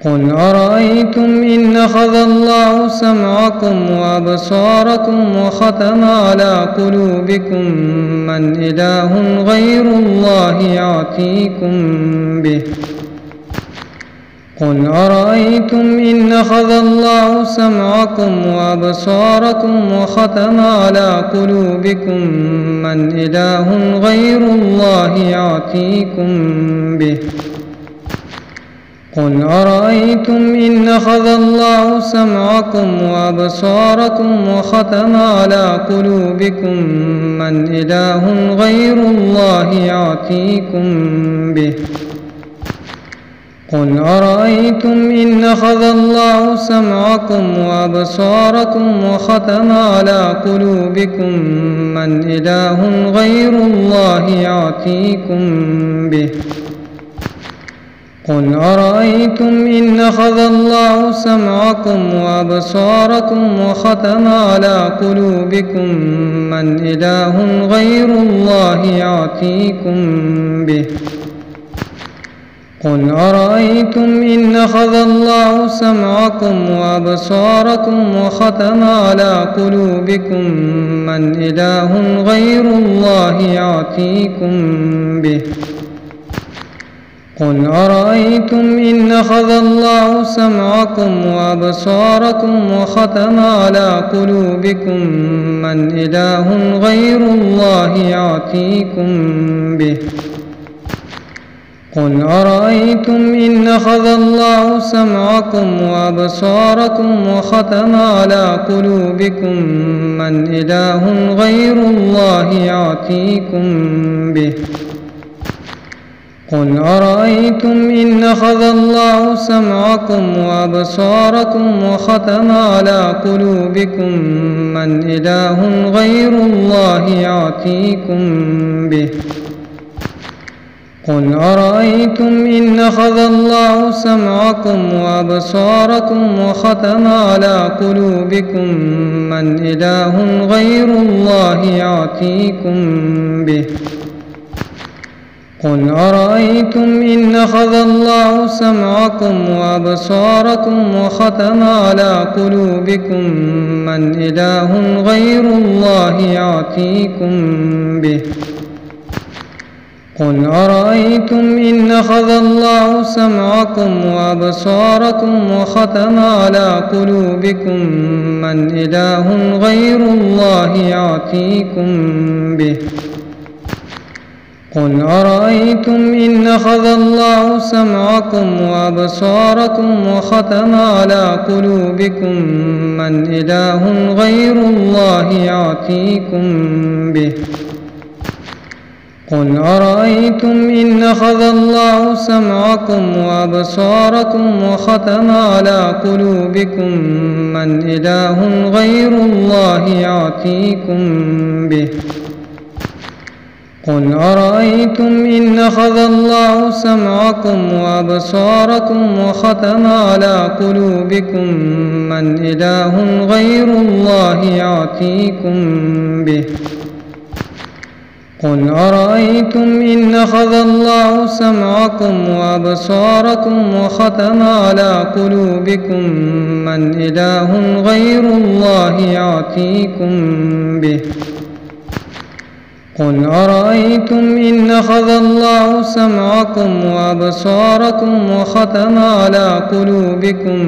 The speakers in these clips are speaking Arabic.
قل أرأيتم إن أخذ الله سمعكم وأبصاركم وختم على قلوبكم من إله غير الله يأتيكم به. قل أرأيتم إن أخذ الله سمعكم وأبصاركم وختم على قلوبكم من إله غير الله يأتيكم به. قل أرأيتم إن أخذ الله سمعكم وأبصاركم وختم على قلوبكم من إله غير الله يأتيكم به. قل أرأيتم إن أخذ الله سمعكم وأبصاركم وختم على قلوبكم من إله غير الله يأتيكم به. قل أرأيتم إن أخذ الله سمعكم وأبصاركم وختم على قلوبكم من إله غير الله يأتيكم به. قل أرأيتم إن أخذ الله سمعكم وأبصاركم وختم على قلوبكم من إله غير الله يأتيكم به. قل أرأيتم إن أخذ الله سمعكم وأبصاركم وختم على قلوبكم من إله غير الله يأتيكم به. قل أرأيتم إن أخذ الله سمعكم وأبصاركم وختم على قلوبكم من إله غير الله يأتيكم به. قل أرأيتم إن أخذ الله سمعكم وأبصاركم وختم على قلوبكم من إله غير الله يأتيكم به. قل أرأيتم إن أخذ الله سمعكم وأبصاركم وختم على قلوبكم من إله غير الله يأتيكم به. قل أرأيتم إن أخذ الله سمعكم وأبصاركم وختم على قلوبكم من إله غير الله يأتيكم به. قل أرأيتم إن أخذ الله سمعكم وأبصاركم وختم على قلوبكم من إله غير الله يأتيكم به. قل أرأيتم إن أخذ الله سمعكم وأبصاركم وختم على قلوبكم من إله غير الله يأتيكم به. قل أرأيتم إن أخذ الله سمعكم وأبصاركم وختم على قلوبكم من إله غير الله يأتيكم به. قل أرأيتم إن أخذ الله سمعكم وأبصاركم وختم على قلوبكم من إله غير الله يأتيكم به. قل أرأيتم إن أخذ الله سمعكم وأبصاركم وختم على قلوبكم من إله غير الله يأتيكم به. قل أرأيتم إن أخذ الله سمعكم وأبصاركم وختم على قلوبكم من إله غير الله يأتيكم به. قل أرأيتم إن أخذ الله سمعكم وأبصاركم وختم على قلوبكم من إله غير الله يأتيكم به. قل أرأيتم إن أخذ الله سمعكم وأبصاركم وختم على قلوبكم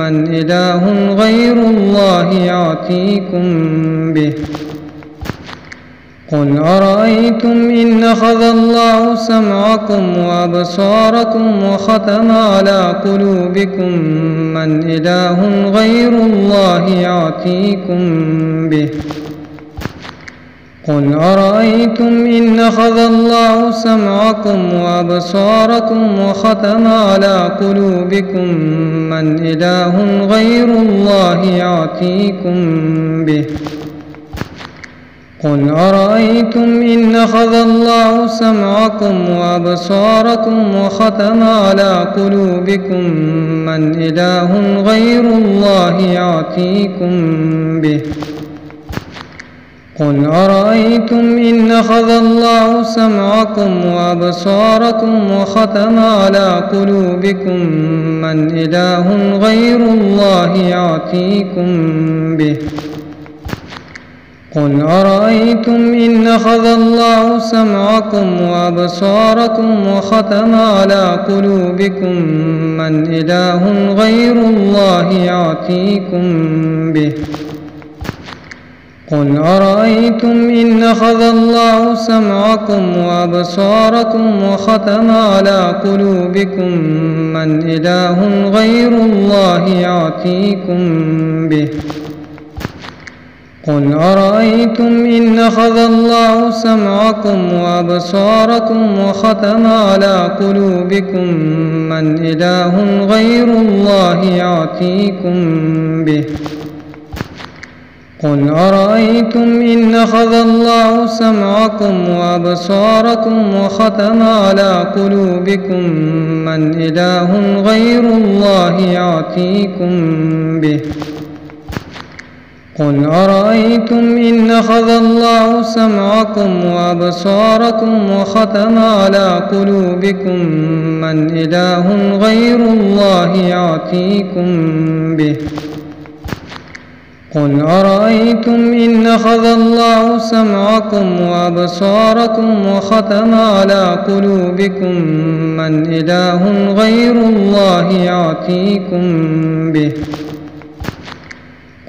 من إله غير الله يأتيكم به. قل أرأيتم إن أخذ الله سمعكم وأبصاركم وختم على قلوبكم من إله غير الله يأتيكم به. قل أرأيتم إن أخذ الله سمعكم وأبصاركم وختم على قلوبكم من إله غير الله يأتيكم به. قل أرأيتم إن أخذ الله سمعكم وأبصاركم وختم على قلوبكم من إله غير الله يأتيكم به. قل أرأيتم إن أخذ الله سمعكم وأبصاركم وختم على قلوبكم من إله غير الله يأتيكم به. قل أرأيتم إن أخذ الله سمعكم وأبصاركم وختم على قلوبكم من إله غير الله يأتيكم به. قل أرأيتم إن أخذ الله سمعكم وأبصاركم وختم على قلوبكم من إله غير الله يأتيكم به. قل أرأيتم إن أخذ الله سمعكم وأبصاركم وختم على قلوبكم من إله غير الله يأتيكم به. قل أرأيتم إن أخذ الله سمعكم وأبصاركم وختم على قلوبكم من إله غير الله يأتيكم به. قل أرأيتم إن أخذ الله سمعكم وأبصاركم وختم على قلوبكم من إله غير الله يأتيكم به. قل أرأيتم إن أخذ الله سمعكم وأبصاركم وختم على قلوبكم من إله غير الله يأتيكم به.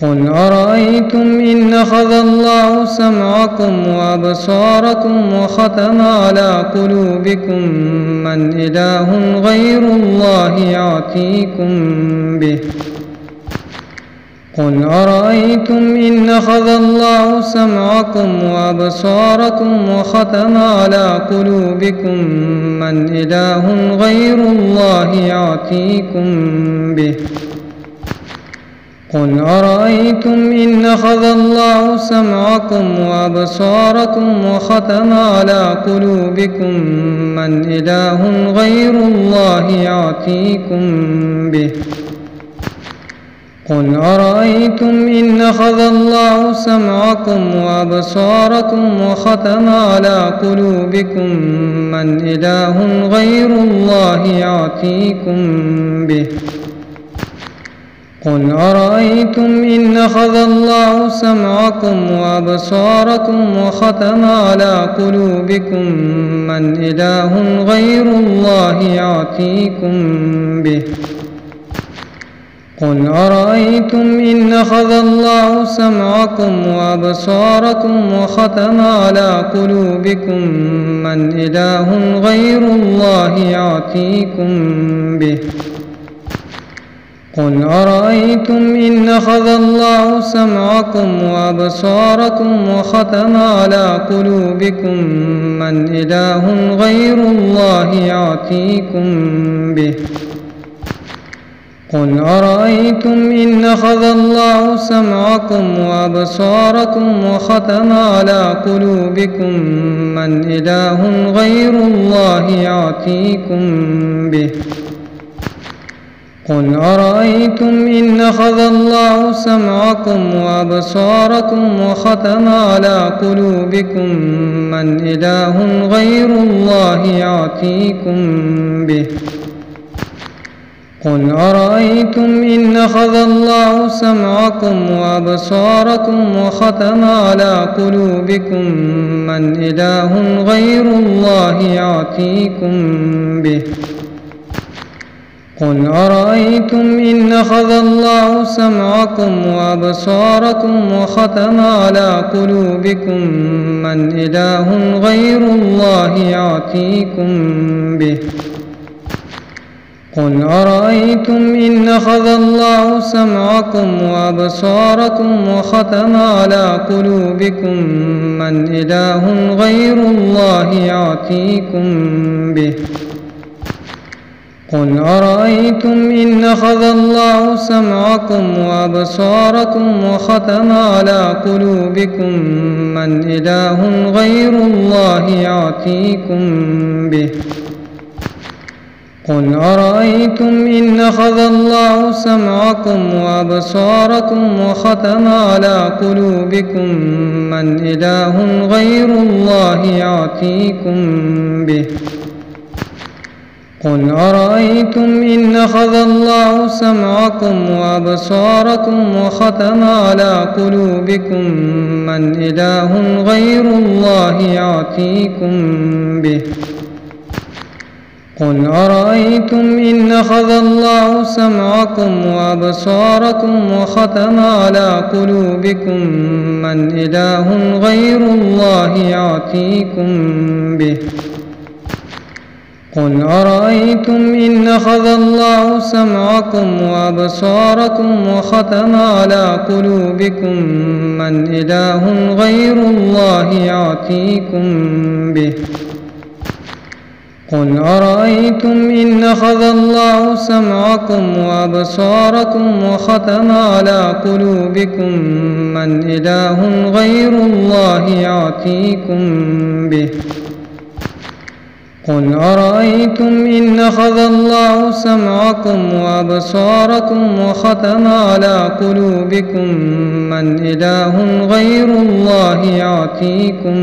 قل أرأيتم إن أخذ الله سمعكم وأبصاركم وختم على قلوبكم من إله غير الله يأتيكم به. قل أرأيتم إن أخذ الله سمعكم وأبصاركم وختم على قلوبكم من إله غير الله يأتيكم به. قل أرأيتم إن أخذ الله سمعكم وأبصاركم وختم على قلوبكم من إله غير الله يأتيكم به. قل أرأيتم إن أخذ الله سمعكم وأبصاركم وختم على قلوبكم من إله غير الله يأتيكم به. قل أرأيتم إن أخذ الله سمعكم وأبصاركم وختم على قلوبكم من إله غير الله يأتيكم به. قل أرأيتم إن أخذ الله سمعكم وأبصاركم وختم على قلوبكم من إله غير الله يأتيكم به. قل أرأيتم إن أخذ الله سمعكم وأبصاركم وختم على قلوبكم من إله غير الله يأتيكم به. قل أرأيتم إن أخذ الله سمعكم وأبصاركم وختم على قلوبكم من إله غير الله يأتيكم به. قل أرأيتم إن أخذ الله سمعكم وأبصاركم وختم على قلوبكم من إله غير الله يأتيكم به. قل أرأيتم إن أخذ الله سمعكم وأبصاركم وختم على قلوبكم من إله غير الله يأتيكم به. قل أرأيتم إن أخذ الله سمعكم وأبصاركم وختم على قلوبكم من إله غير الله يأتيكم به. قل أرأيتم إن أخذ الله سمعكم وأبصاركم وختم على قلوبكم من إله غير الله يأتيكم به. قل أرأيتم إن أخذ الله سمعكم وأبصاركم وختم على قلوبكم من إله غير الله يأتيكم به. قل أرأيتم إن أخذ الله سمعكم وأبصاركم وختم على قلوبكم من إله غير الله يأتيكم به. قل أرأيتم إن أخذ الله سمعكم وأبصاركم وختم على قلوبكم من إله غير الله يأتيكم به. قل أرأيتم إن أخذ الله سمعكم وأبصاركم وختم على قلوبكم من إله غير الله يأتيكم به. قل أرأيتم إن أخذ الله سمعكم وأبصاركم وختم على قلوبكم من إله غير الله يأتيكم به. قل أرأيتم إن أخذ الله سمعكم وأبصاركم وختم على قلوبكم من إله غير الله يأتيكم به. قل أرأيتم إن أخذ الله سمعكم وأبصاركم وختم على قلوبكم من إله غير الله يأتيكم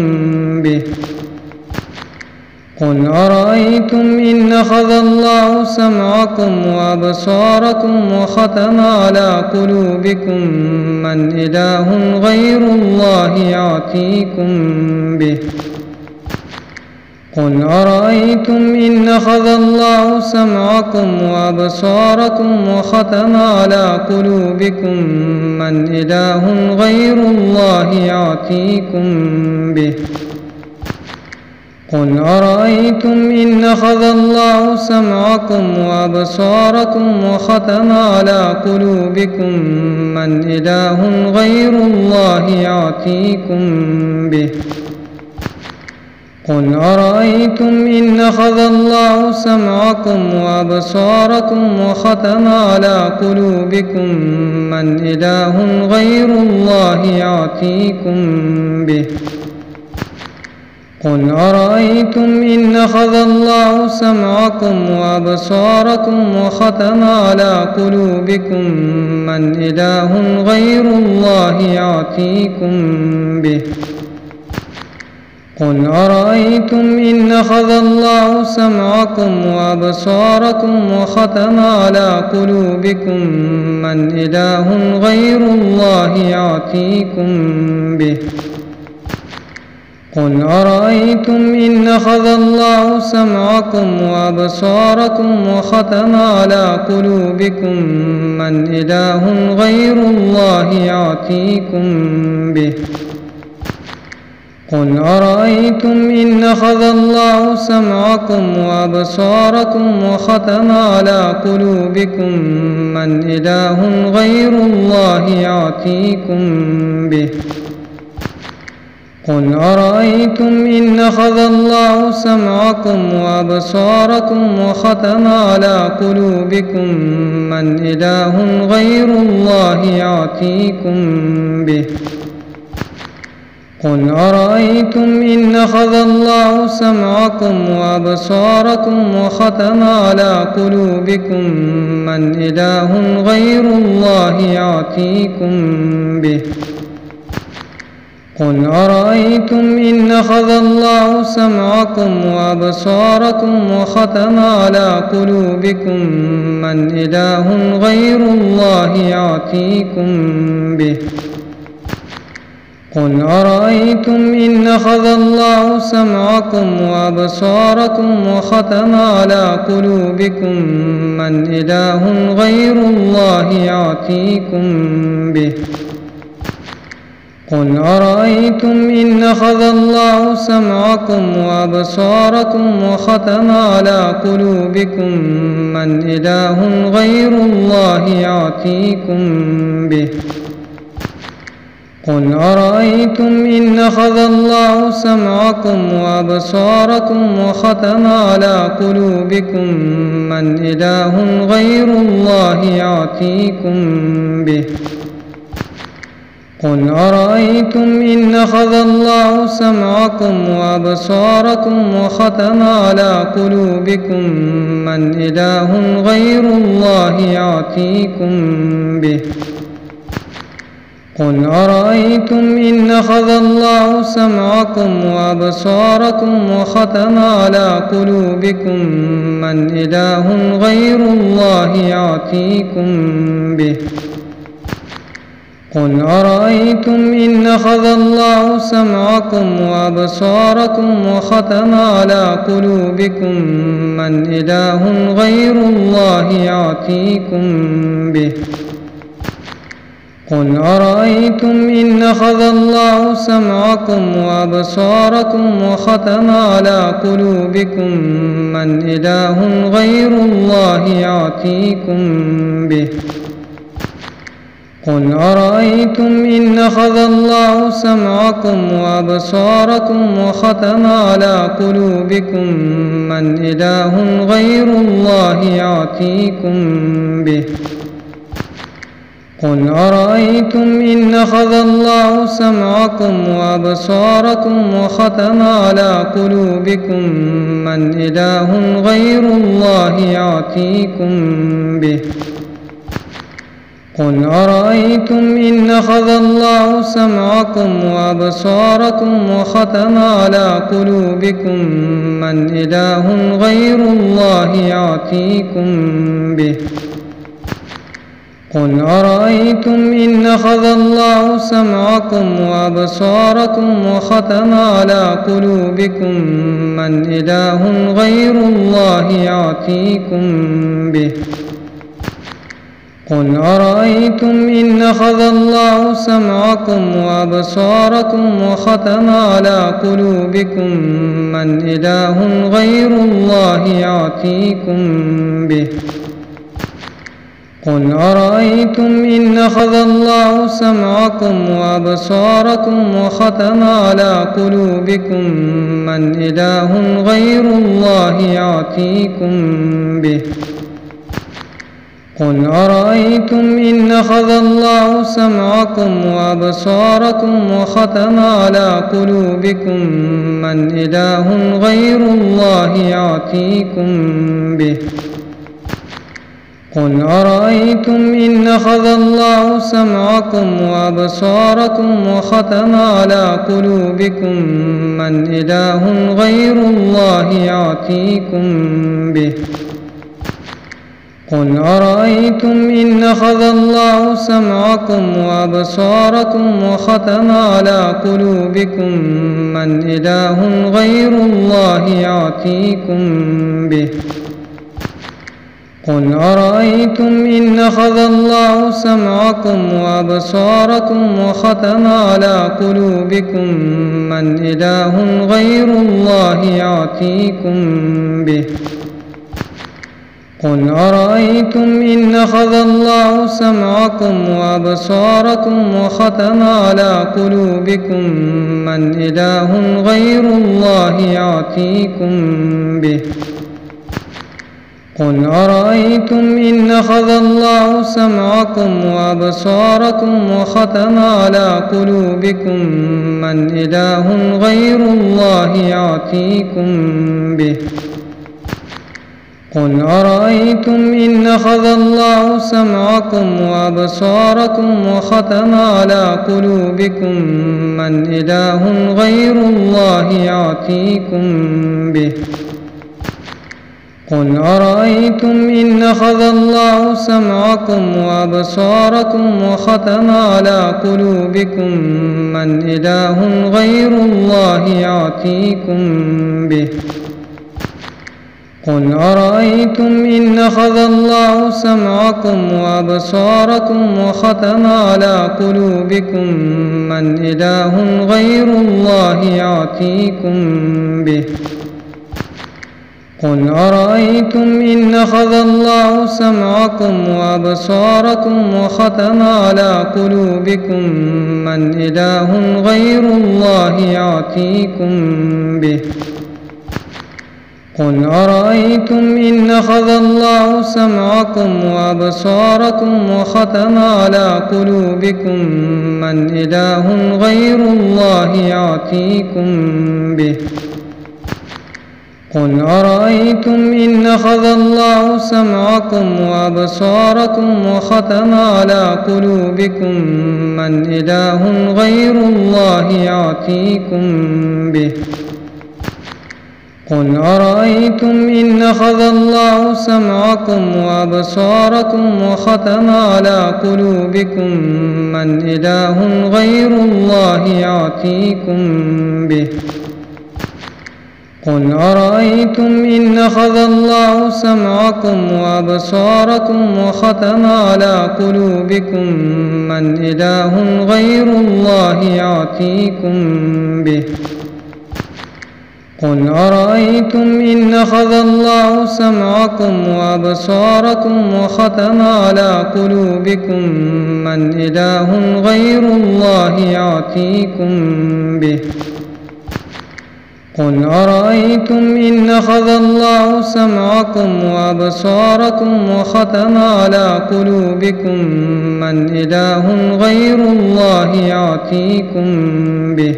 به. قل أرأيتم إن أخذ الله سمعكم وأبصاركم وختم على قلوبكم من إله غير الله يأتيكم به. قل أرأيتم إن أخذ الله سمعكم وأبصاركم وختم على قلوبكم من إله غير الله يأتيكم به. قل أرأيتم إن أخذ الله سمعكم وأبصاركم وختم على قلوبكم من إله غير الله يأتيكم به. قل أرأيتم إن أخذ الله سمعكم وأبصاركم وختم على قلوبكم من إله غير الله يأتيكم به. قل أرأيتم إن أخذ الله سمعكم وأبصاركم وختم على قلوبكم من إله غير الله يأتيكم به. قل أرأيتم إن أخذ الله سمعكم وأبصاركم وختم على قلوبكم من إله غير الله يأتيكم به. قل أرأيتم إن أخذ الله سمعكم وأبصاركم وختم على قلوبكم من إله غير الله يأتيكم به. قل أرأيتم إن أخذ الله سمعكم وأبصاركم وختم على قلوبكم من إله غير الله يأتيكم به. قل أرأيتم إن أخذ الله سمعكم وأبصاركم وختم على قلوبكم من إله غير الله يأتيكم به. قل أرأيتم إن أخذ الله سمعكم وأبصاركم وختم على قلوبكم من إله غير الله يأتيكم به. قل أرأيتم إن أخذ الله سمعكم وأبصاركم وختم على قلوبكم من إله غير الله يأتيكم به. قل أرأيتم إن أخذ الله سمعكم وأبصاركم وختم على قلوبكم من إله غير الله يأتيكم به. قل أرأيتم إن أخذ الله سمعكم وأبصاركم وختم على قلوبكم من إله غير الله يأتيكم به. قل أرأيتم إن أخذ الله سمعكم وأبصاركم وختم على قلوبكم من إله غير الله يأتيكم به. قل أرأيتم إن أخذ الله سمعكم وأبصاركم وختم على قلوبكم من إله غير الله يأتيكم به. قل أرأيتم إن أخذ الله سمعكم وأبصاركم وختم على قلوبكم من إله غير الله يأتيكم به. قل أرأيتم إن أخذ الله سمعكم وأبصاركم وختم على قلوبكم من إله غير الله يأتيكم به. قل أرأيتم إن أخذ الله سمعكم وأبصاركم وختم على قلوبكم من إله غير الله يأتيكم به. قل أرأيتم إن أخذ الله سمعكم وأبصاركم وختم على قلوبكم من إله غير الله يأتيكم به. قل أرأيتم إن أخذ الله سمعكم وأبصاركم وختم على قلوبكم من إله غير الله يأتيكم به. قل أرأيتم إن أخذ الله سمعكم وأبصاركم وختم على قلوبكم من إله غير الله يأتيكم به. قل أرأيتم إن أخذ الله سمعكم وأبصاركم وختم على قلوبكم من إله غير الله يأتيكم به. قل أرأيتم إن أخذ الله سمعكم وأبصاركم وختم على قلوبكم من إله غير الله يأتيكم به. قل أرأيتم إن أخذ الله سمعكم وأبصاركم وختم على قلوبكم من إله غير الله يأتيكم به. قل أرأيتم إن أخذ الله سمعكم وأبصاركم وختم على قلوبكم من إله غير الله يأتيكم به. قل أرأيتم إن أخذ الله سمعكم وأبصاركم وختم على قلوبكم من إله غير الله يأتيكم به. قل أرأيتم إن أخذ الله سمعكم وأبصاركم وختم على قلوبكم من إله غير الله يأتيكم به. قل أرأيتم إن أخذ الله سمعكم وأبصاركم وختم على قلوبكم من إله غير الله يأتيكم به. قل أرأيتم إن أخذ الله سمعكم وأبصاركم وختم على قلوبكم من إله غير الله يأتيكم به. قل أرأيتم إن أخذ الله سمعكم وأبصاركم وختم على قلوبكم من إله غير الله يأتيكم به. قل أرأيتم إن أخذ الله سمعكم وأبصاركم وختم على قلوبكم من إله غير الله يأتيكم به. قل أرأيتم إن أخذ الله سمعكم وأبصاركم وختم على قلوبكم من إله غير الله يأتيكم به. قل أرأيتم إن أخذ الله سمعكم وأبصاركم وختم على قلوبكم من إله غير الله يأتيكم به. قل أرأيتم إن أخذ الله سمعكم وأبصاركم وختم على قلوبكم من إله غير الله يأتيكم به. قل أرأيتم إن أخذ الله سمعكم وأبصاركم وختم على قلوبكم من إله غير الله يأتيكم به. قل أرأيتم إن أخذ الله سمعكم وأبصاركم وختم على قلوبكم من إله غير الله يأتيكم به. قل أرأيتم إن أخذ الله سمعكم وأبصاركم وختم على قلوبكم من إله غير الله يأتيكم به. قل أرأيتم إن أخذ الله سمعكم وأبصاركم وختم على قلوبكم من إله غير الله يأتيكم به. قل أرأيتم إن أخذ الله سمعكم وأبصاركم وختم على قلوبكم من إله غير الله يأتيكم به. قل أرأيتم إن أخذ الله سمعكم وأبصاركم وختم على قلوبكم من إله غير الله يأتيكم به.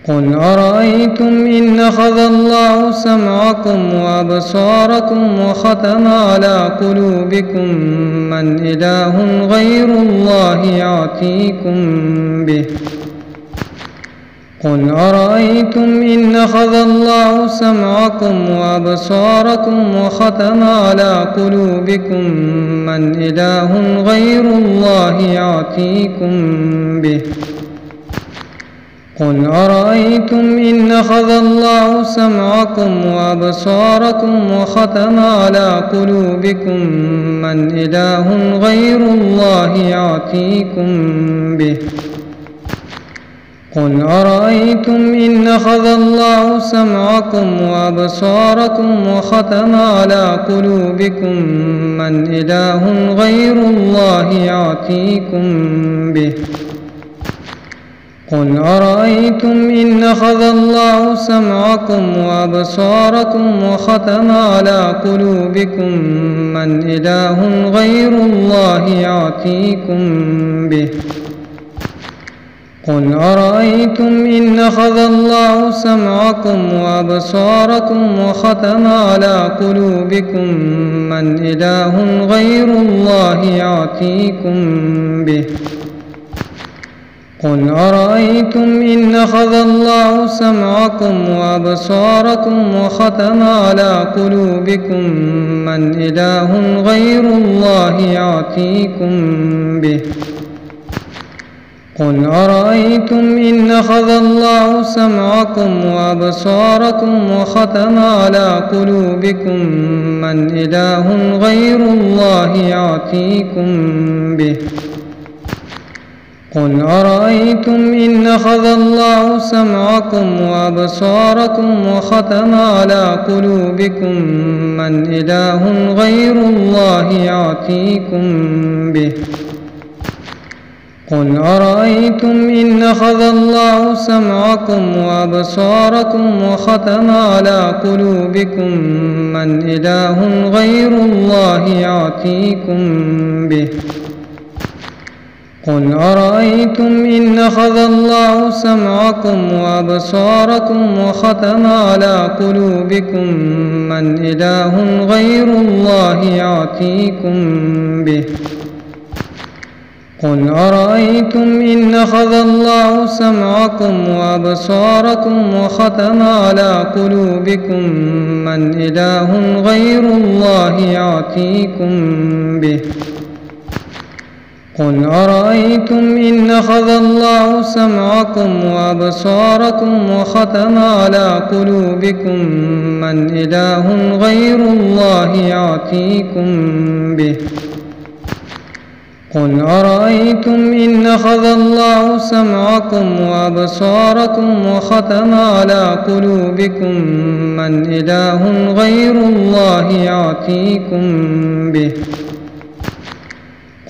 قل أرأيتم إن أخذ الله سمعكم وأبصاركم وختم على قلوبكم من إله غير الله يأتيكم به. قل أرأيتم إن أخذ الله سمعكم وأبصاركم وختم على قلوبكم من إله غير الله يأتيكم به. قل أرأيتم إن أخذ الله سمعكم وأبصاركم وختم على قلوبكم من إله غير الله يأتيكم به. قل أرأيتم إن أخذ الله سمعكم وأبصاركم وختم على قلوبكم من إله غير الله يأتيكم به. قل أرأيتم إن أخذ الله سمعكم وأبصاركم وختم على قلوبكم من إله غير الله يأتيكم به. قل أرأيتم إن أخذ الله سمعكم وأبصاركم وختم على قلوبكم من إله غير الله يأتيكم به. قل أرأيتم إن أخذ الله سمعكم وأبصاركم وختم على قلوبكم من إله غير الله يأتيكم به. قل أرأيتم إن أخذ الله سمعكم وأبصاركم وختم على قلوبكم من إله غير الله يأتيكم به. قل أرأيتم إن أخذ الله سمعكم وأبصاركم وختم على قلوبكم من إله غير الله يأتيكم به. قل أرأيتم إن أخذ الله سمعكم وأبصاركم وختم على قلوبكم من إله غير الله يأتيكم به. قل أرأيتم إن أخذ الله سمعكم وأبصاركم وختم على قلوبكم من إله غير الله يأتيكم به. قل أرأيتم إن أخذ الله سمعكم وأبصاركم وختم على قلوبكم من إله غير الله يأتيكم به. قل أرأيتم إن أخذ الله سمعكم وأبصاركم وختم على قلوبكم من إله غير الله يأتيكم به. قل أرأيتم إن أخذ الله سمعكم وأبصاركم وختم على قلوبكم من إله غير الله يأتيكم به.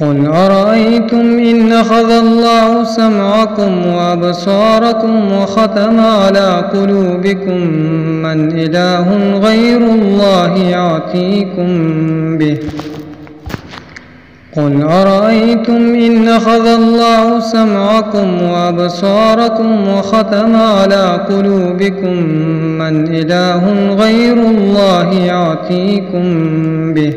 قل أرأيتم إن أخذ الله سمعكم وأبصاركم وختم على قلوبكم من إله غير الله يأتيكم به. قل أرأيتم إن أخذ الله سمعكم وأبصاركم وختم على قلوبكم من إله غير الله يأتيكم به.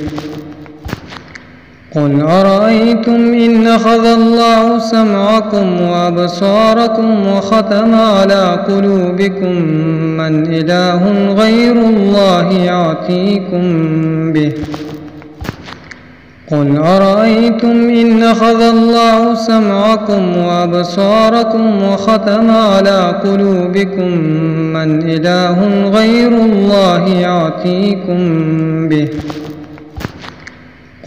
قل أرأيتم إن أخذ الله سمعكم وأبصاركم وختم على قلوبكم من إله غير الله يأتيكم به. قل أرأيتم إن أخذ الله سمعكم وأبصاركم وختم على قلوبكم من إله غير الله يأتيكم به.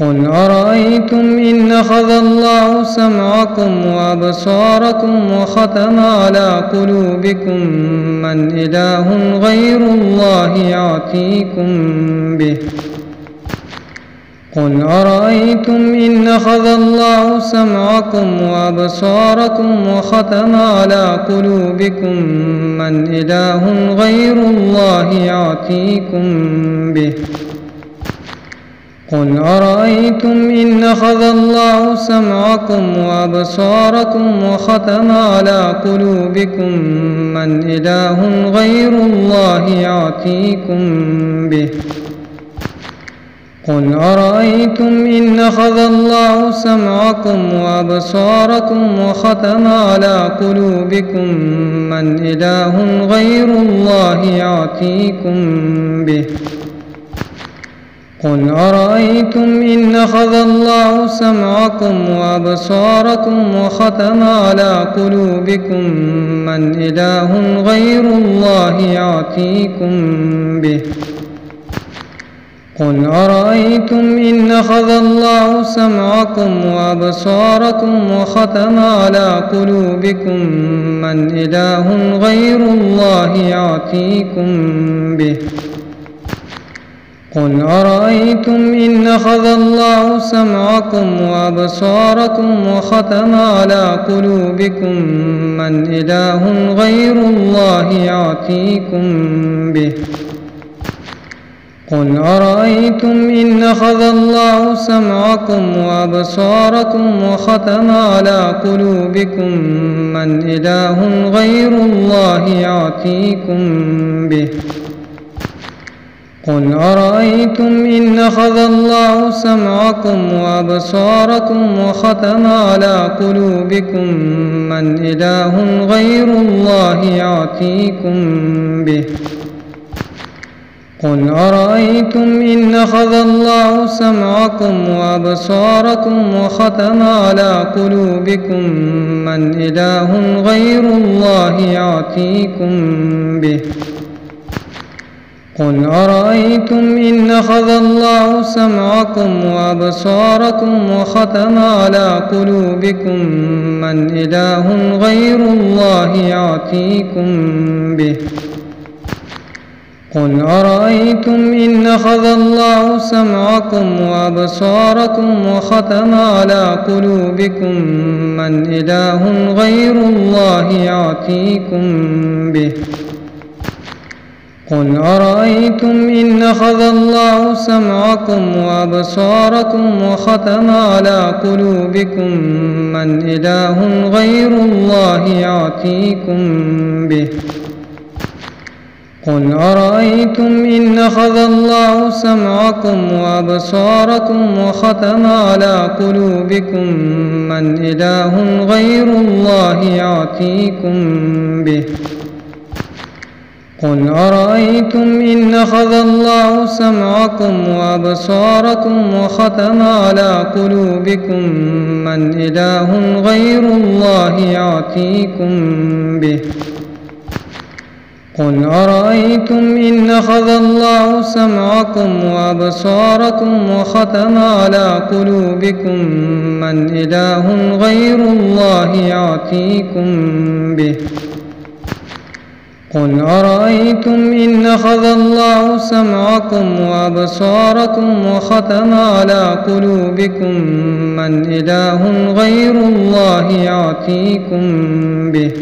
قل أرأيتم إن أخذ الله سمعكم وأبصاركم وختم على قلوبكم من إله غير الله يأتيكم به. قل أرأيتم إن أخذ الله سمعكم وأبصاركم وختم على قلوبكم من إله غير الله يأتيكم به. قل أرأيتم إن أخذ الله سمعكم وأبصاركم وختم على قلوبكم من إله غير الله يأتيكم به. قل أرأيتم إن أخذ الله سمعكم وأبصاركم وختم على قلوبكم من إله غير الله يأتيكم به. قل أرأيتم إن أخذ الله سمعكم وأبصاركم وختم على قلوبكم من إله غير الله يأتيكم به. قل أرأيتم إن أخذ الله سمعكم وأبصاركم وختم على قلوبكم من إله غير الله يأتيكم به. قل أرأيتم إن أخذ الله سمعكم وأبصاركم وختم على قلوبكم من إله غير الله يأتيكم به. قل أرأيتم إن أخذ الله سمعكم وأبصاركم وختم على قلوبكم من إله غير الله يأتيكم به. قل أرأيتم إن أخذ الله سمعكم وأبصاركم وختم على قلوبكم من إله غير الله يأتيكم به. قل أرأيتم إن أخذ الله سمعكم وأبصاركم وختم على قلوبكم من إله غير الله يأتيكم به. قل أرأيتم إن أخذ الله سمعكم وأبصاركم وختم على قلوبكم من إله غير الله يأتيكم به. قل أرأيتم إن أخذ الله سمعكم وأبصاركم وختم على قلوبكم من إله غير الله يأتيكم به. قل أرأيتم إن أخذ الله سمعكم وأبصاركم وختم على قلوبكم من إله غير الله يأتيكم به. قل أرأيتم إن أخذ الله سمعكم وأبصاركم وختم على قلوبكم من إله غير الله يأتيكم به. قل أرأيتم إن أخذ الله سمعكم وأبصاركم وختم على قلوبكم من إله غير الله يأتيكم به. قل أرأيتم إن أخذ الله سمعكم وأبصاركم وختم على قلوبكم من إله غير الله يأتيكم به. قل أرأيتم إن أخذ الله سمعكم وأبصاركم وختم على قلوبكم من إله غير الله يأتيكم به.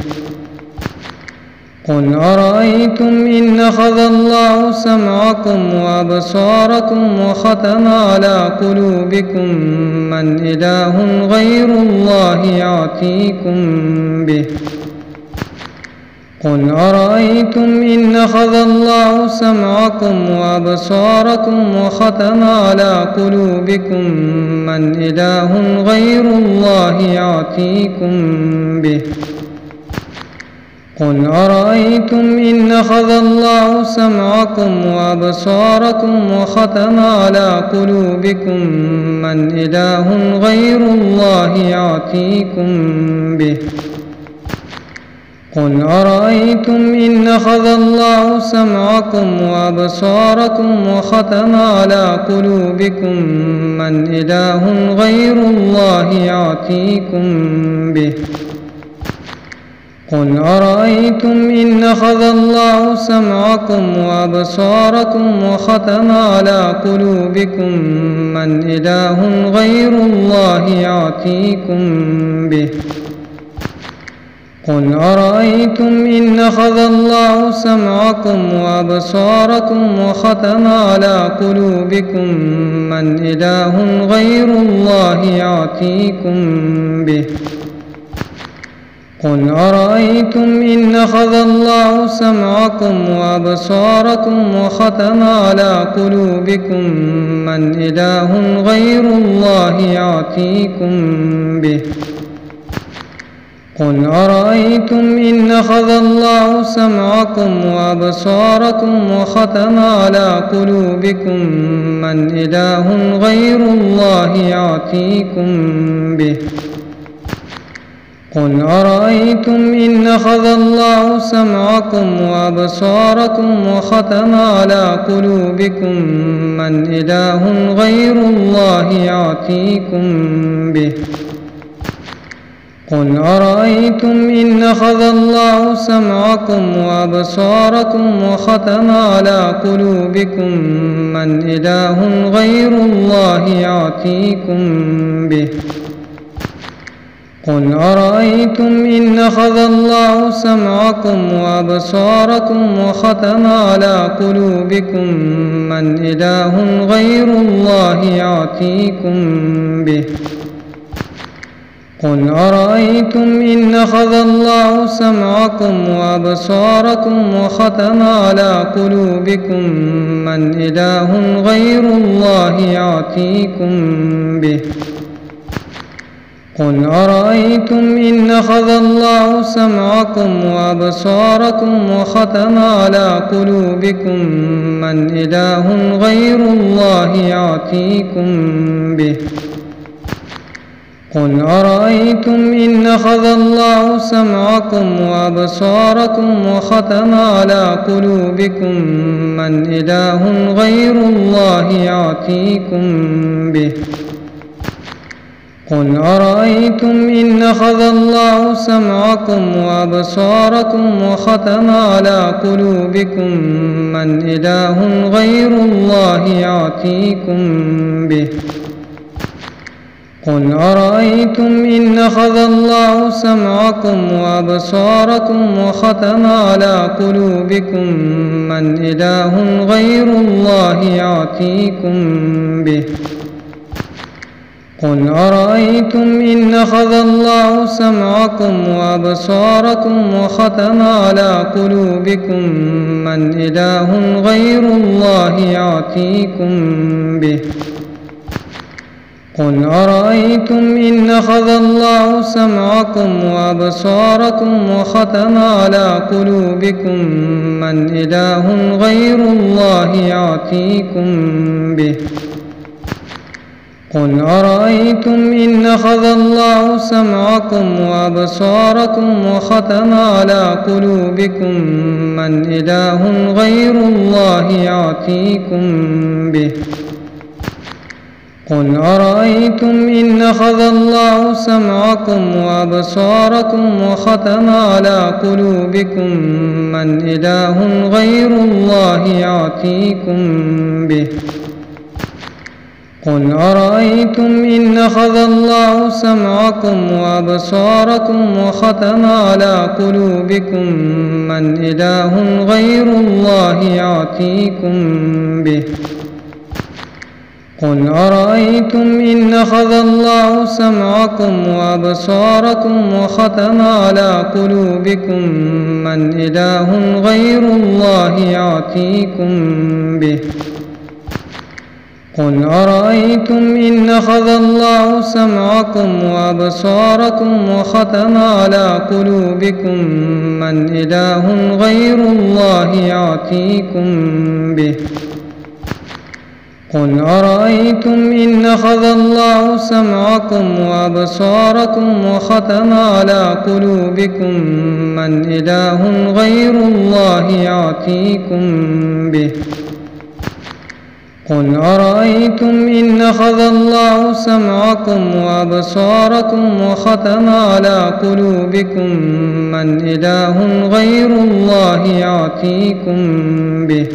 قل أرأيتم إن أخذ الله سمعكم وأبصاركم وختم على قلوبكم من إله غير الله يأتيكم به. قل أرأيتم إن أخذ الله سمعكم وأبصاركم وختم على قلوبكم من إله غير الله يأتيكم به. قل أرأيتم إن أخذ الله سمعكم وأبصاركم وختم على قلوبكم من إله غير الله يأتيكم به. قل أرأيتم إن أخذ الله سمعكم وأبصاركم وختم على قلوبكم من إله غير الله يأتيكم به. قل أرأيتم إن أخذ الله سمعكم وأبصاركم وختم على قلوبكم من إله غير الله يأتيكم به. قل أرأيتم إن أخذ الله سمعكم وأبصاركم وختم على قلوبكم من إله غير الله يأتيكم به. قل أرأيتم إن أخذ الله سمعكم وأبصاركم وختم على قلوبكم من إله غير الله يأتيكم به. قل أرأيتم إن أخذ الله سمعكم وأبصاركم وختم على قلوبكم من إله غير الله يأتيكم به. قل أرأيتم إن أخذ الله سمعكم وأبصاركم وختم على قلوبكم من إله غير الله يأتيكم به. قل أرأيتم إن أخذ الله سمعكم وأبصاركم وختم على قلوبكم من إله غير الله يأتيكم به. قل أرأيتم إن أخذ الله سمعكم وأبصاركم وختم على قلوبكم من إله غير الله يأتيكم به. قل أرأيتم إن أخذ الله سمعكم وأبصاركم وختم على قلوبكم من إله غير الله يأتيكم به. قل أرأيتم إن أخذ الله سمعكم وأبصاركم وختم على قلوبكم من إله غير الله يأتيكم به. قل أرأيتم إن أخذ الله سمعكم وأبصاركم وختم على قلوبكم من إله غير الله يأتيكم به. قل أرأيتم إن أخذ الله سمعكم وأبصاركم وختم على قلوبكم من إله غير الله يأتيكم به. قل أرأيتم إن أخذ الله سمعكم وأبصاركم وختم على قلوبكم من إله غير الله يأتيكم به. قل أرأيتم إن أخذ الله سمعكم وأبصاركم وختم على قلوبكم من إله غير الله يأتيكم به. قل أرأيتم إن أخذ الله سمعكم وأبصاركم وختم على قلوبكم من إله غير الله يأتيكم به. قل أرأيتم إن أخذ الله سمعكم وأبصاركم وختم على قلوبكم من إله غير الله يأتيكم به. قل أرأيتم إن أخذ الله سمعكم وأبصاركم وختم على قلوبكم من إله غير الله يأتيكم به. قل أرأيتم إن أخذ الله سمعكم وأبصاركم وختم على قلوبكم من إله غير الله يأتيكم به. قل أرأيتم إن أخذ الله سمعكم وأبصاركم وختم على قلوبكم من إله غير الله يأتيكم به. قل أرأيتم إن أخذ الله سمعكم وأبصاركم وختم على قلوبكم من إله غير الله يأتيكم به. قل أرأيتم إن أخذ الله سمعكم وأبصاركم وختم على قلوبكم من إله غير الله يأتيكم به. قل أرأيتم إن أخذ الله سمعكم وأبصاركم وختم على قلوبكم من إله غير الله يأتيكم به.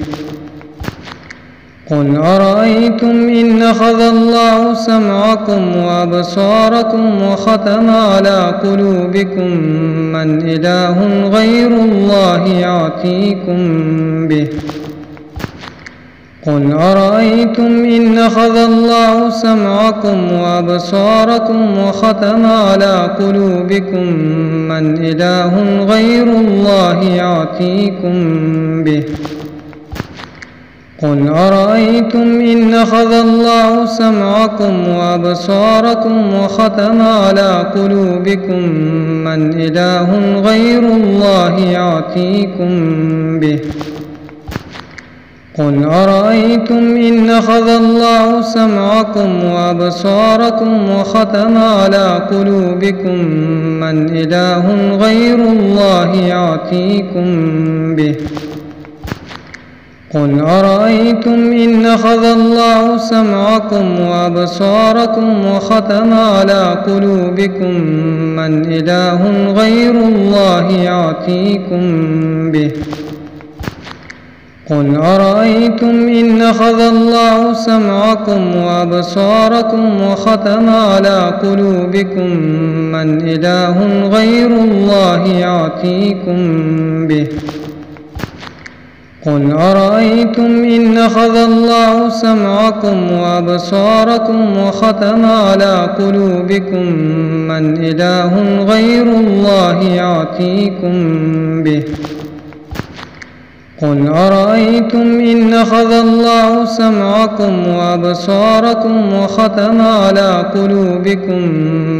قل أرأيتم إن أخذ الله سمعكم وأبصاركم وختم على قلوبكم من إله غير الله يأتيكم به. قل أرأيتم إن أخذ الله سمعكم وأبصاركم وختم على قلوبكم من إله غير الله يأتيكم به. قل أرأيتم إن أخذ الله سمعكم وأبصاركم وختم على قلوبكم من إله غير الله يأتيكم به. قل أرأيتم إن أخذ الله سمعكم وأبصاركم وختم على قلوبكم من إله غير الله يأتيكم به. قل أرأيتم إن أخذ الله سمعكم وأبصاركم وختم على قلوبكم من إله غير الله يأتيكم به. قل أرأيتم إن أخذ الله سمعكم وأبصاركم وختم على قلوبكم من إله غير الله يأتيكم به. قل أرأيتم إن أخذ الله سمعكم وأبصاركم وختم على قلوبكم من إله غير الله يأتيكم به. قل أرأيتم إن أخذ الله سمعكم وأبصاركم وختم على قلوبكم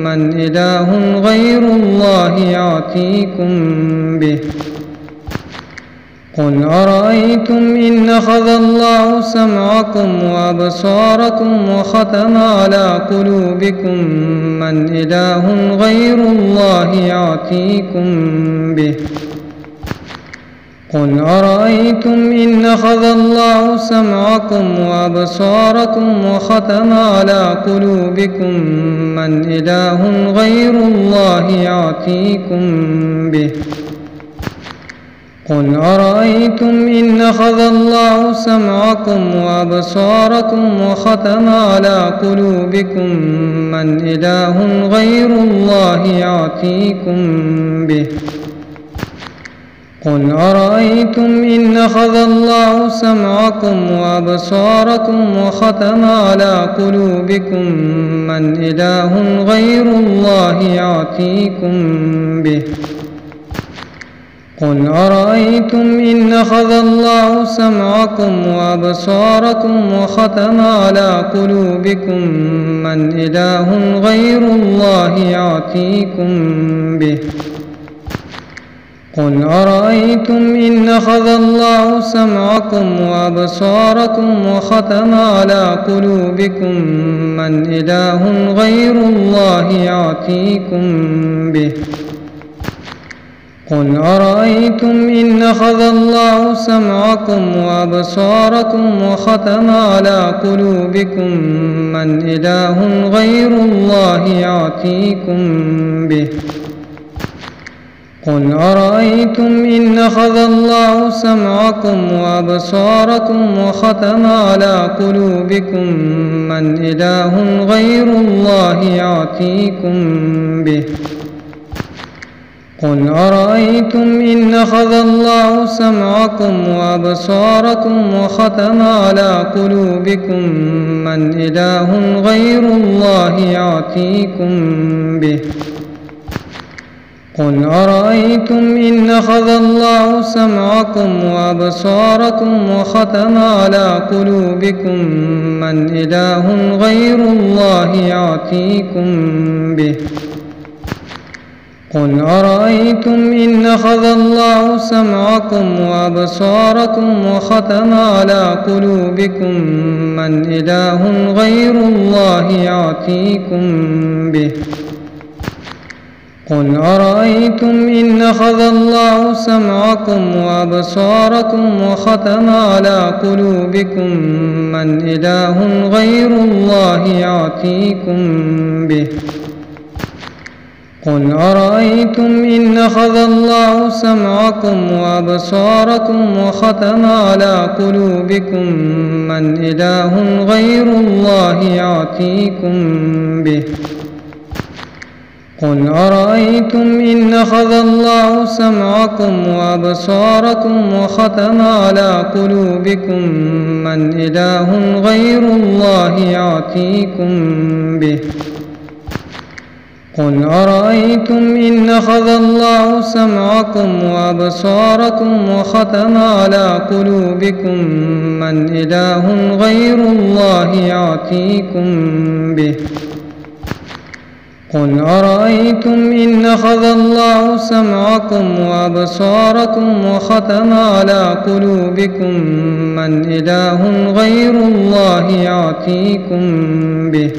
من إله غير الله يأتيكم به. قل أرأيتم إن أخذ الله سمعكم وأبصاركم وختم على قلوبكم من إله غير الله يأتيكم به. قل أرأيتم إن أخذ الله سمعكم وأبصاركم وختم على قلوبكم من إله غير الله يأتيكم به. قل أرأيتم إن أخذ الله سمعكم وأبصاركم وختم على قلوبكم من إله غير الله يأتيكم به. قل أرأيتم إن أخذ الله سمعكم وأبصاركم وختم على قلوبكم من إله غير الله يأتيكم به. قل أرأيتم إن أخذ الله سمعكم وأبصاركم وختم على قلوبكم من إله غير الله يأتيكم به. قل أرأيتم إن أخذ الله سمعكم وأبصاركم وختم على قلوبكم من إله غير الله يأتيكم به. قل أرأيتم إن أخذ الله سمعكم وأبصاركم وختم على قلوبكم من إله غير الله يأتيكم به. قل أرأيتم إن أخذ الله سمعكم وأبصاركم وختم على قلوبكم من إله غير الله يأتيكم به. قل أرأيتم إن أخذ الله سمعكم وأبصاركم وختم على قلوبكم من إله غير الله يأتيكم به. قل أرأيتم إن أخذ الله سمعكم وأبصاركم وختم على قلوبكم من إله غير الله يأتيكم به. قل أرأيتم إن أخذ الله سمعكم وأبصاركم وختم على قلوبكم من إله غير الله يأتيكم به. قل أرأيتم إن أخذ الله سمعكم وأبصاركم وختم على قلوبكم من إله غير الله يأتيكم به. قل أرأيتم إن أخذ الله سمعكم وأبصاركم وختم على قلوبكم من إله غير الله يأتيكم به. قل أرأيتم إن أخذ الله سمعكم وأبصاركم وختم على قلوبكم من إله غير الله يأتيكم به. قل أرأيتم إن أخذ الله سمعكم وأبصاركم وختم على قلوبكم من إله غير الله يأتيكم به. قل أرأيتم إن أخذ الله سمعكم وأبصاركم وختم على قلوبكم من إله غير الله يأتيكم به.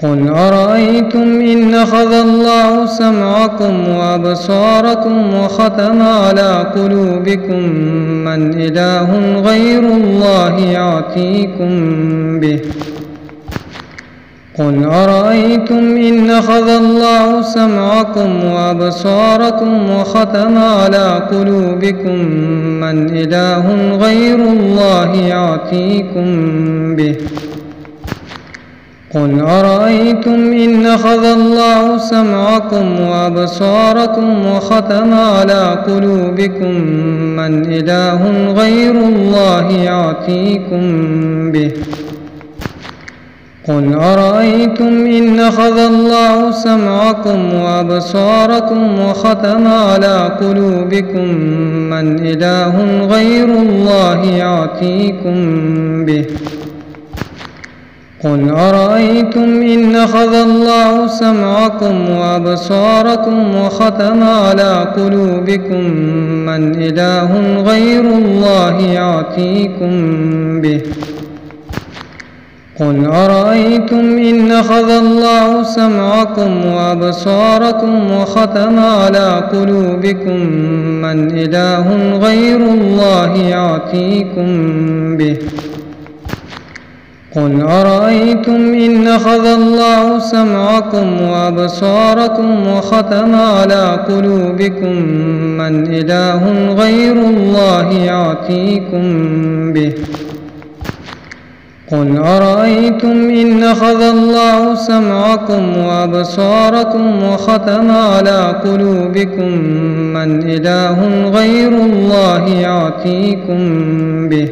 قل أرأيتم إن أخذ الله سمعكم وأبصاركم وختم على قلوبكم من إله غير الله يأتيكم به. قل أرأيتم إن أخذ الله سمعكم وأبصاركم وختم على قلوبكم من إله غير الله يأتيكم به. قل أرأيتم إن أخذ الله سمعكم وأبصاركم وختم على قلوبكم من إله غير الله يأتيكم به. قل أرأيتم إن أخذ الله سمعكم وأبصاركم وختم على قلوبكم من إله غير الله يأتيكم به. قل أرأيتم إن أخذ الله سمعكم وأبصاركم وختم على قلوبكم من إله غير الله يأتيكم به. قل أرأيتم إن أخذ الله سمعكم وأبصاركم وختم على قلوبكم من إله غير الله يأتيكم به. قل أرأيتم إن أخذ الله سمعكم وأبصاركم وختم على قلوبكم من إله غير الله يأتيكم به. قل أرأيتم إن أخذ الله سمعكم وأبصاركم وختم على قلوبكم من إله غير الله يأتيكم به.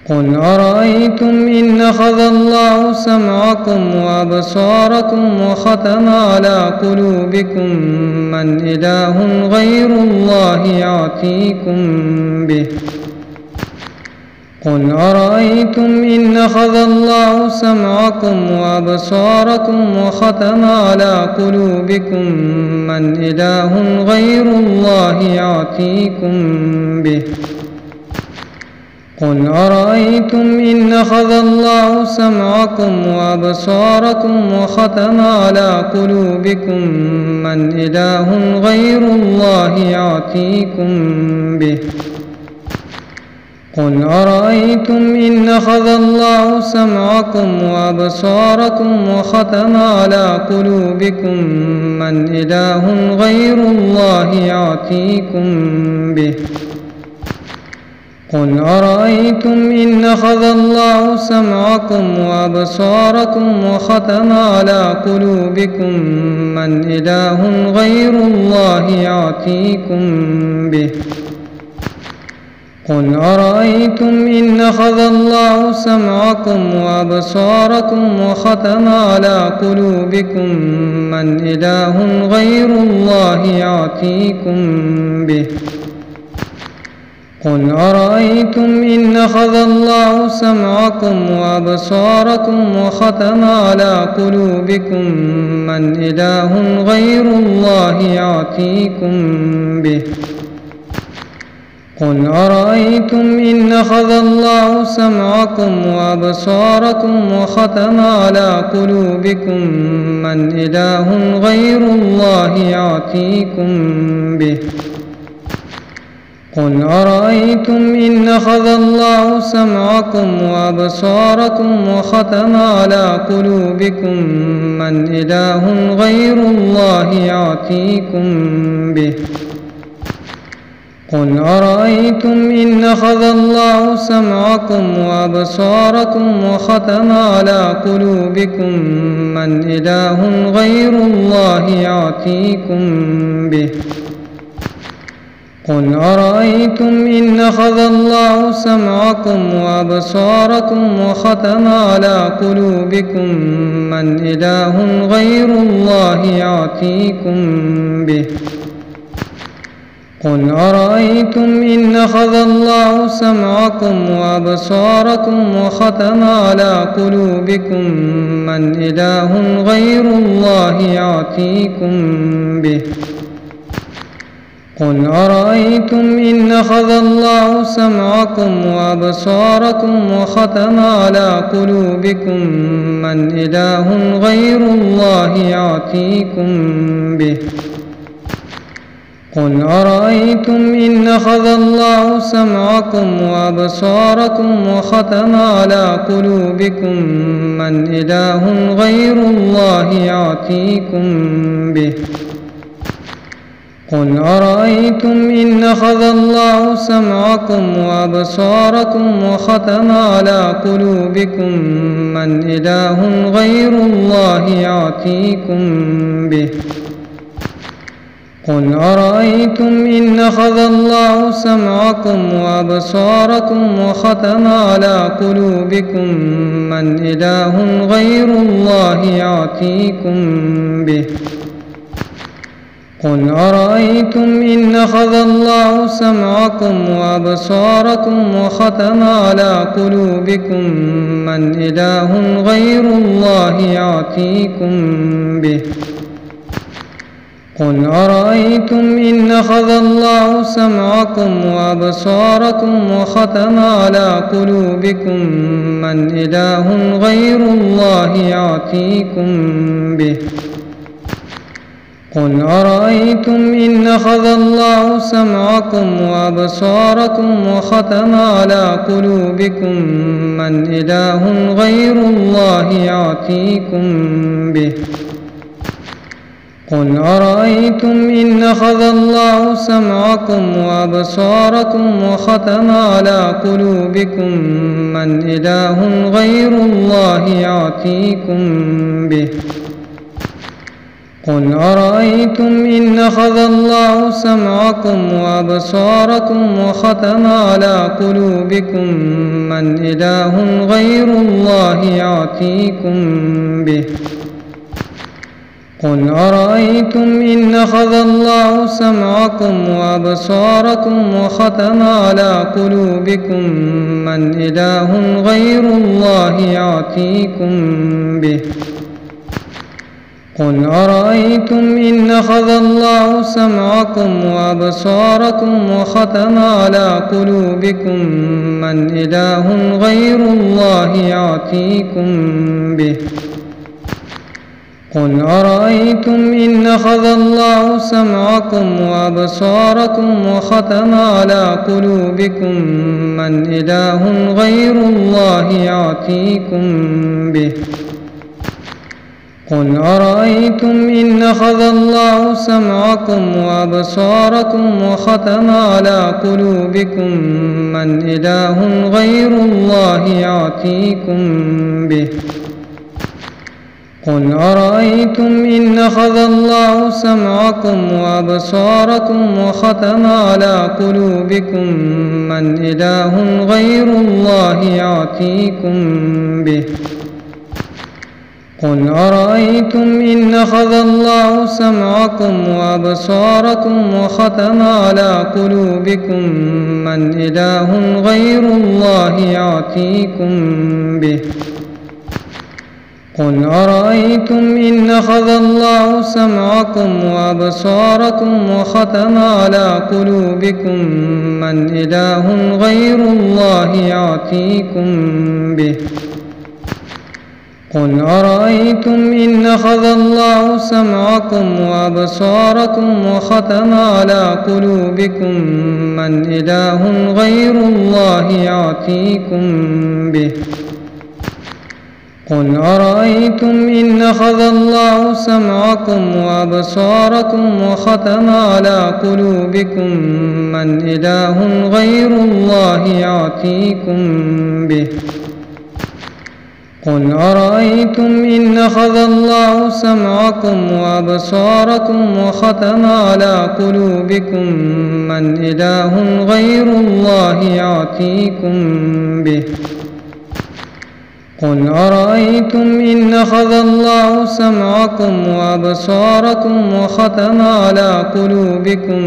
قل أرأيتم إن أخذ الله سمعكم وأبصاركم وختم على قلوبكم من إله غير الله يأتيكم به. قل أرأيتم إن أخذ الله سمعكم وأبصاركم وختم على قلوبكم من إله غير الله يأتيكم به. قل أرأيتم إن أخذ الله سمعكم وأبصاركم وختم على قلوبكم من إله غير الله يأتيكم به. قل أرأيتم إن أخذ الله سمعكم وأبصاركم وختم على قلوبكم من إله غير الله يأتيكم به. قل أرأيتم إن أخذ الله سمعكم وأبصاركم وختم على قلوبكم من إله غير الله يأتيكم به. قل أرأيتم إن أخذ الله سمعكم وأبصاركم وختم على قلوبكم من إله غير الله يأتيكم به. قل أرأيتم إن أخذ الله سمعكم وأبصاركم وختم على قلوبكم من إله غير الله يأتيكم به. قل أرأيتم إن أخذ الله سمعكم وأبصاركم وختم على قلوبكم من إله غير الله يأتيكم به. قل أرأيتم إن أخذ الله سمعكم وأبصاركم وختم على قلوبكم من إله غير الله يأتيكم به. قل أرأيتم إن أخذ الله سمعكم وأبصاركم وختم على قلوبكم من إله غير الله يأتيكم به. قل أرأيتم إن أخذ الله سمعكم وأبصاركم وختم على قلوبكم من إله غير الله يأتيكم به. قل أرأيتم إن أخذ الله سمعكم وأبصاركم وختم على قلوبكم من إله غير الله يأتيكم به. قل أرأيتم إن أخذ الله سمعكم وأبصاركم وختم على قلوبكم من إله غير الله يأتيكم به. قل أرأيتم إن أخذ الله سمعكم وأبصاركم وختم على قلوبكم من إله غير الله يأتيكم به. قل أرأيتم إن أخذ الله سمعكم وأبصاركم وختم على قلوبكم من إله غير الله يأتيكم به. قل أرأيتم إن أخذ الله سمعكم وأبصاركم وختم على قلوبكم من إله غير الله يأتيكم به. قل أرأيتم إن أخذ الله سمعكم وأبصاركم وختم على قلوبكم من إله غير الله يأتيكم به. قل أرأيتم إن أخذ الله سمعكم وأبصاركم وختم على قلوبكم من إله غير الله يأتيكم به. قل أرأيتم إن أخذ الله سمعكم وأبصاركم وختم على قلوبكم من إله غير الله يأتيكم به. قل أرأيتم إن أخذ الله سمعكم وأبصاركم وختم على قلوبكم من إله غير الله يأتيكم به. قل أرأيتم إن أخذ الله سمعكم وأبصاركم وختم على قلوبكم من إله غير الله يأتيكم به. قل أرأيتم إن أخذ الله سمعكم وأبصاركم وختم على قلوبكم من إله غير الله يأتيكم به. قل أرأيتم إن أخذ الله سمعكم وأبصاركم وختم على قلوبكم من إله غير الله يأتيكم به. قل أرأيتم إن أخذ الله سمعكم وأبصاركم وختم على قلوبكم من إله غير الله يأتيكم به. قل أرأيتم إن أخذ الله سمعكم وأبصاركم وختم على قلوبكم من إله غير الله يأتيكم به. قل أرأيتم إن أخذ الله سمعكم وأبصاركم وختم على قلوبكم من إله غير الله يأتيكم به. قل أرأيتم إن أخذ الله سمعكم وأبصاركم وختم على قلوبكم من إله غير الله يأتيكم به. قل أرأيتم إن أخذ الله سمعكم وأبصاركم وختم على قلوبكم من إله غير الله يأتيكم به. قل أرأيتم إن أخذ الله سمعكم وأبصاركم وختم على قلوبكم من إله غير الله يأتيكم به. قل أرأيتم إن أخذ الله سمعكم وأبصاركم وختم على قلوبكم من إله غير الله يأتيكم به. قل أرأيتم إن أخذ الله سمعكم وأبصاركم وختم على قلوبكم من إله غير الله يأتيكم به. قل أرأيتم إن أخذ الله سمعكم وأبصاركم وختم على قلوبكم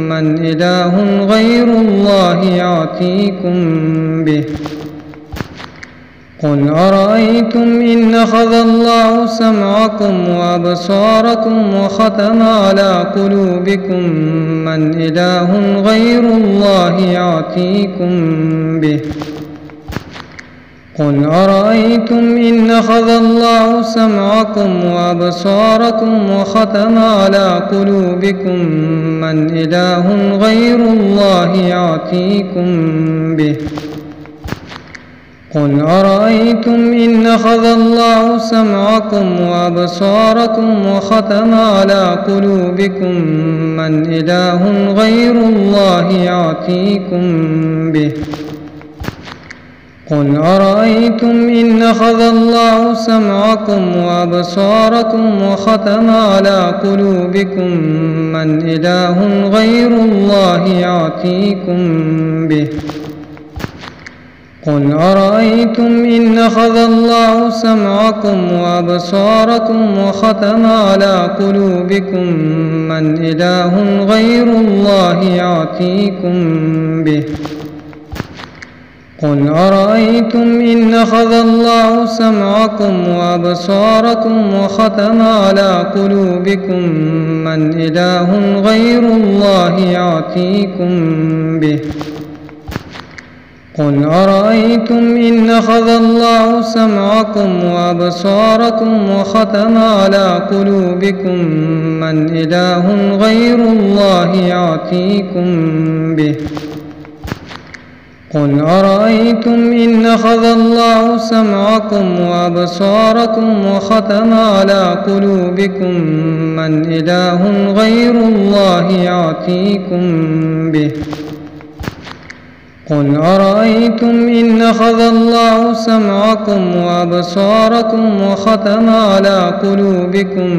من إله غير الله يأتيكم به. قل أرأيتم إن أخذ الله سمعكم وأبصاركم وختم على قلوبكم من إله غير الله يأتيكم به. قل أرأيتم إن أخذ الله سمعكم وأبصاركم وختم على قلوبكم من إله غير الله يأتيكم به. قل أرأيتم إن أخذ الله سمعكم وأبصاركم وختم على قلوبكم من إله غير الله يأتيكم به. قل أرأيتم إن أخذ الله سمعكم وأبصاركم وختم على قلوبكم من إله غير الله يأتيكم به. قل أرأيتم إن أخذ الله سمعكم وأبصاركم وختم على قلوبكم من إله غير الله يأتيكم به. قل أرأيتم إن أخذ الله سمعكم وأبصاركم وختم على قلوبكم من إله غير الله يأتيكم به. قل أرأيتم إن أخذ الله سمعكم وأبصاركم وختم على قلوبكم من إله غير الله يأتيكم به. قل أرأيتم إن أخذ الله سمعكم وأبصاركم وختم على قلوبكم من إله غير الله يأتيكم به. قل أرأيتم إن أخذ الله سمعكم وأبصاركم وختم على قلوبكم